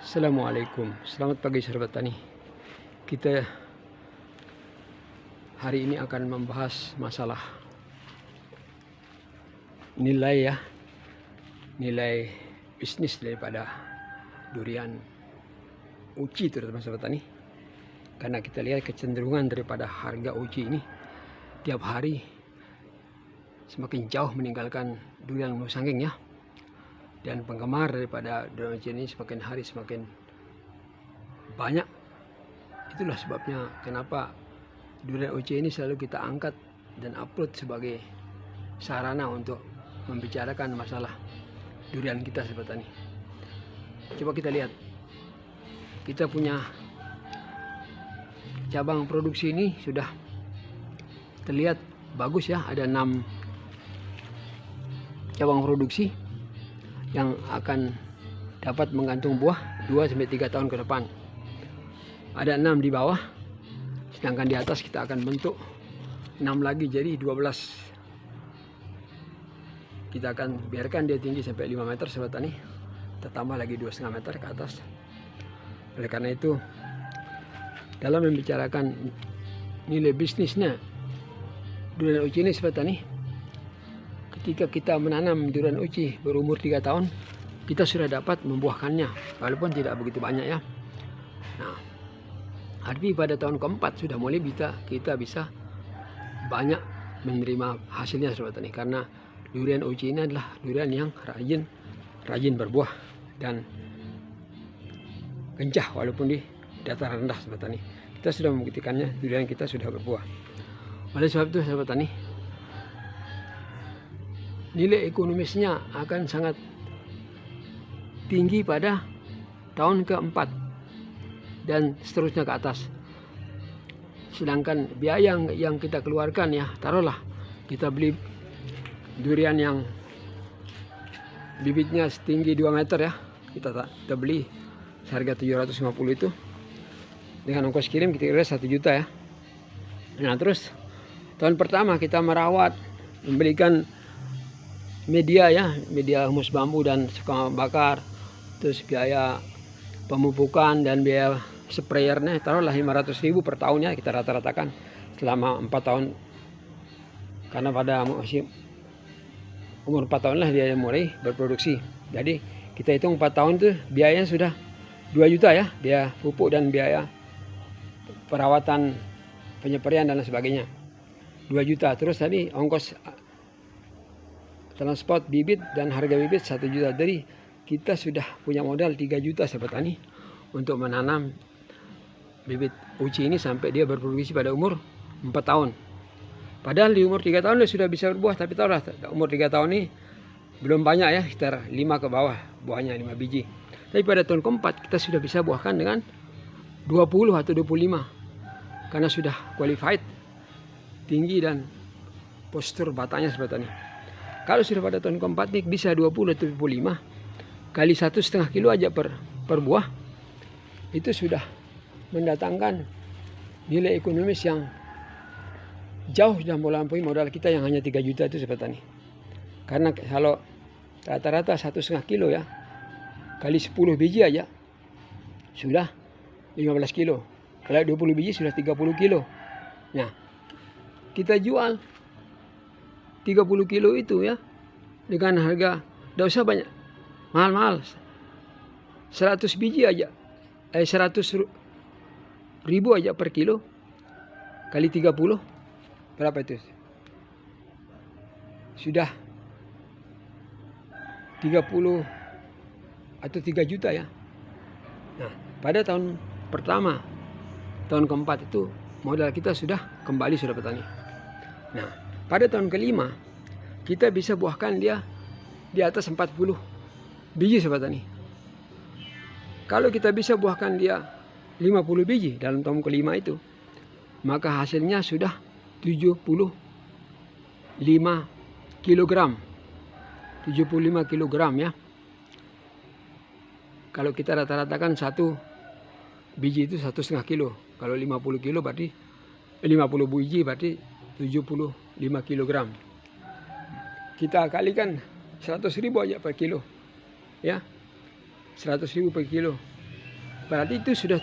Assalamualaikum, selamat pagi sahabat tani. Kita hari ini akan membahas masalah nilai bisnis daripada durian uci, terutama sahabat tani. Karena kita lihat kecenderungan daripada harga uci ini tiap hari semakin jauh meninggalkan durian musangking ya. Dan penggemar daripada durian uci ini semakin hari semakin banyak. Itulah sebabnya kenapa durian uci ini selalu kita angkat dan upload sebagai sarana untuk membicarakan masalah durian kita sahabat tani. Coba kita lihat, kita punya cabang produksi ini sudah terlihat bagus ya. Ada 6 cabang produksi yang akan dapat menggantung buah 2-3 tahun ke depan. Ada 6 di bawah, sedangkan di atas kita akan bentuk 6 lagi, jadi 12. Kita akan biarkan dia tinggi sampai 5 meter sahabat tani, kita tambah lagi 2,5 meter ke atas. Oleh karena itu, dalam membicarakan nilai bisnisnya durian uci ini sahabat tani, ketika kita menanam durian uci berumur 3 tahun, kita sudah dapat membuahkannya, walaupun tidak begitu banyak ya. Nah, arti pada tahun keempat sudah mulai kita bisa banyak menerima hasilnya sahabat tani, karena durian uci ini adalah durian yang rajin berbuah dan kencah walaupun di dataran rendah sahabat tani. Kita sudah membuktikannya, durian kita sudah berbuah. Oleh sebab itu sahabat tani, nilai ekonomisnya akan sangat tinggi pada tahun keempat dan seterusnya ke atas. Sedangkan biaya yang kita keluarkan ya, taruhlah kita beli durian yang bibitnya setinggi 2 meter ya, kita beli seharga 750 itu, dengan ongkos kirim kita kira 1 juta ya. Nah terus tahun pertama kita merawat, membelikan media humus bambu dan sekam bakar, terus biaya pemupukan dan biaya sprayernya taruhlah 500.000 per tahunnya, kita rata-ratakan selama 4 tahun, karena pada umur 4 tahun lah dia mulai berproduksi. Jadi kita hitung 4 tahun tuh biayanya sudah 2 juta ya, biaya pupuk dan biaya perawatan, penyeperian dan sebagainya 2 juta. Terus tadi ongkos transport bibit dan harga bibit 1 juta. Jadi kita sudah punya modal 3 juta sahabat tani untuk menanam bibit uci ini sampai dia berproduksi pada umur 4 tahun. Padahal di umur 3 tahun dia sudah bisa berbuah, tapi tahulah umur 3 tahun ini belum banyak ya, sekitar 5 ke bawah buahnya, 5 biji. Tapi pada tahun keempat kita sudah bisa buahkan dengan 20 atau 25 karena sudah qualified, tinggi dan postur batangnya sahabat tani. Kalau sudah pada tahun keempat nih bisa 20 atau 25 kali 1,5 kilo aja per buah, itu sudah mendatangkan nilai ekonomis yang jauh sudah melampaui modal kita yang hanya 3 juta itu sahabat tani. Karena kalau rata-rata 1,5 kilo ya, kali 10 biji aja sudah 15 kilo. Kalau 20 biji sudah 30 kilo. Nah, kita jual 30 kilo itu ya dengan harga tidak usah banyak mahal-mahal, 100 biji aja 100.000 aja per kilo kali 30 berapa itu? Sudah 30 atau 3 juta ya. Nah, pada tahun pertama, tahun keempat itu modal kita sudah kembali sudah petani. Nah, pada tahun kelima kita bisa buahkan dia di atas 40 biji sahabat tani. Kalau kita bisa buahkan dia 50 biji dalam tahun kelima itu, maka hasilnya sudah 75 kilogram. 75 kilogram ya. Kalau kita rata-ratakan satu biji itu 1,5 kilo. Kalau 50 kilo berarti 50 biji berarti 75 kilogram. Kita kalikan 100.000 aja per kilo ya, 100.000 per kilo Berarti itu sudah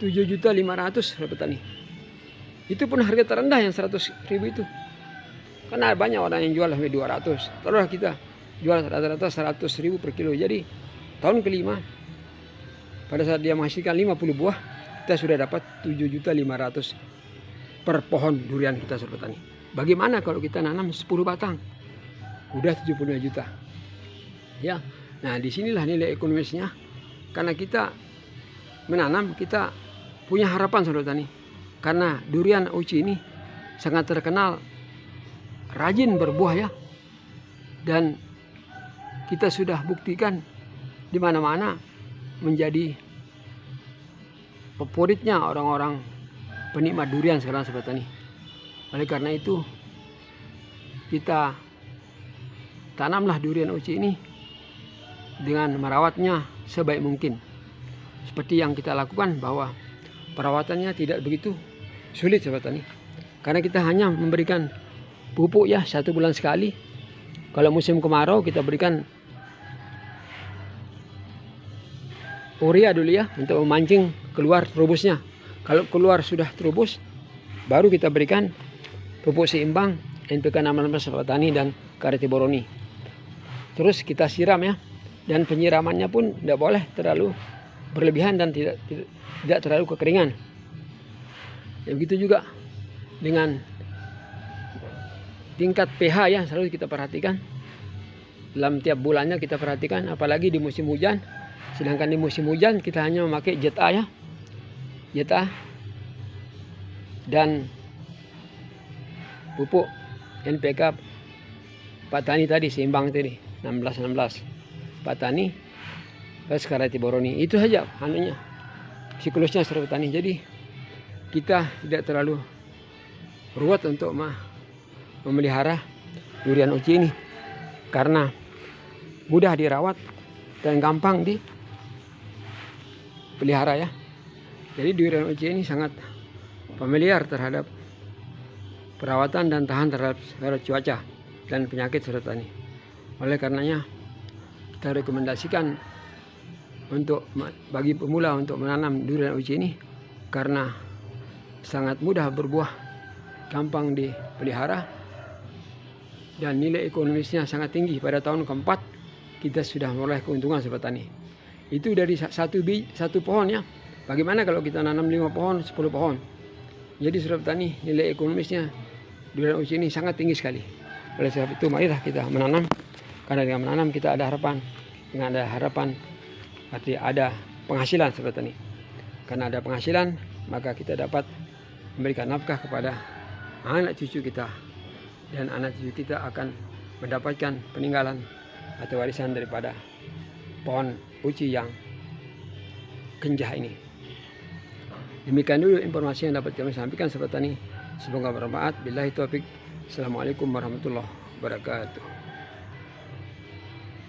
7.500.000 saudara petani. Itu pun harga terendah yang 100.000 itu. Karena banyak orang yang jual sampai 200. Taruhlah kita jual rata-rata 100.000 per kilo. Jadi tahun kelima pada saat dia menghasilkan 50 buah, kita sudah dapat 7.500.000 per pohon durian kita saudara petani. Bagaimana kalau kita nanam 10 batang? Udah 75 juta. Ya. Nah, disinilah nilai ekonomisnya. Karena kita menanam, kita punya harapan saudara petani. Karena durian Uci ini sangat terkenal rajin berbuah ya. Dan kita sudah buktikan di mana-mana menjadi favoritnya orang-orang penikmat durian sekarang saudara petani. Oleh karena itu kita tanamlah durian Uci ini dengan merawatnya sebaik mungkin. Seperti yang kita lakukan, bahwa perawatannya tidak begitu sulit saudara petani. Karena kita hanya memberikan pupuk ya 1 bulan sekali. Kalau musim kemarau kita berikan urea dulu ya, untuk memancing keluar terubusnya. Kalau keluar sudah terubus, baru kita berikan pupuk seimbang NPK 16 petani dan Kareti Boroni. Terus kita siram ya, dan penyiramannya pun tidak boleh terlalu berlebihan dan tidak terlalu kekeringan. Ya, begitu juga dengan tingkat pH ya, selalu kita perhatikan. Dalam tiap bulannya kita perhatikan, apalagi di musim hujan. Sedangkan di musim hujan kita hanya memakai Jet A ya. Jet A dan pupuk NPK Pak Tani tadi, seimbang tadi 16 Pak Tani plus Kareti Boroni. Itu saja anunya, siklusnya saudara petani. Jadi kita tidak terlalu ruwet untuk memelihara durian Uci ini, karena mudah dirawat dan gampang dipelihara ya. Jadi durian Uci ini sangat familiar terhadap perawatan dan tahan terhadap cuaca dan penyakit saudara petani. Oleh karenanya kita rekomendasikan untuk bagi pemula untuk menanam durian Uci ini, karena sangat mudah berbuah, gampang dipelihara, dan nilai ekonomisnya sangat tinggi. Pada tahun keempat kita sudah mulai keuntungan saudara petani. Itu dari satu pohon ya. Bagaimana kalau kita nanam 5 pohon, 10 pohon? Jadi saudara petani, nilai ekonomisnya durian Uci ini sangat tinggi sekali. Oleh sebab itu marilah kita menanam, karena dengan menanam kita ada harapan. Dengan ada harapan berarti ada penghasilan saudara petani. Karena ada penghasilan, maka kita dapat memberikan nafkah kepada anak cucu kita, dan anak cucu kita akan mendapatkan peninggalan atau warisan daripada pohon Uci yang kencah ini. Demikian dulu informasi yang dapat kami sampaikan sahabat tani. Semoga bermanfaat. Billahi taufik. Assalamualaikum warahmatullahi wabarakatuh.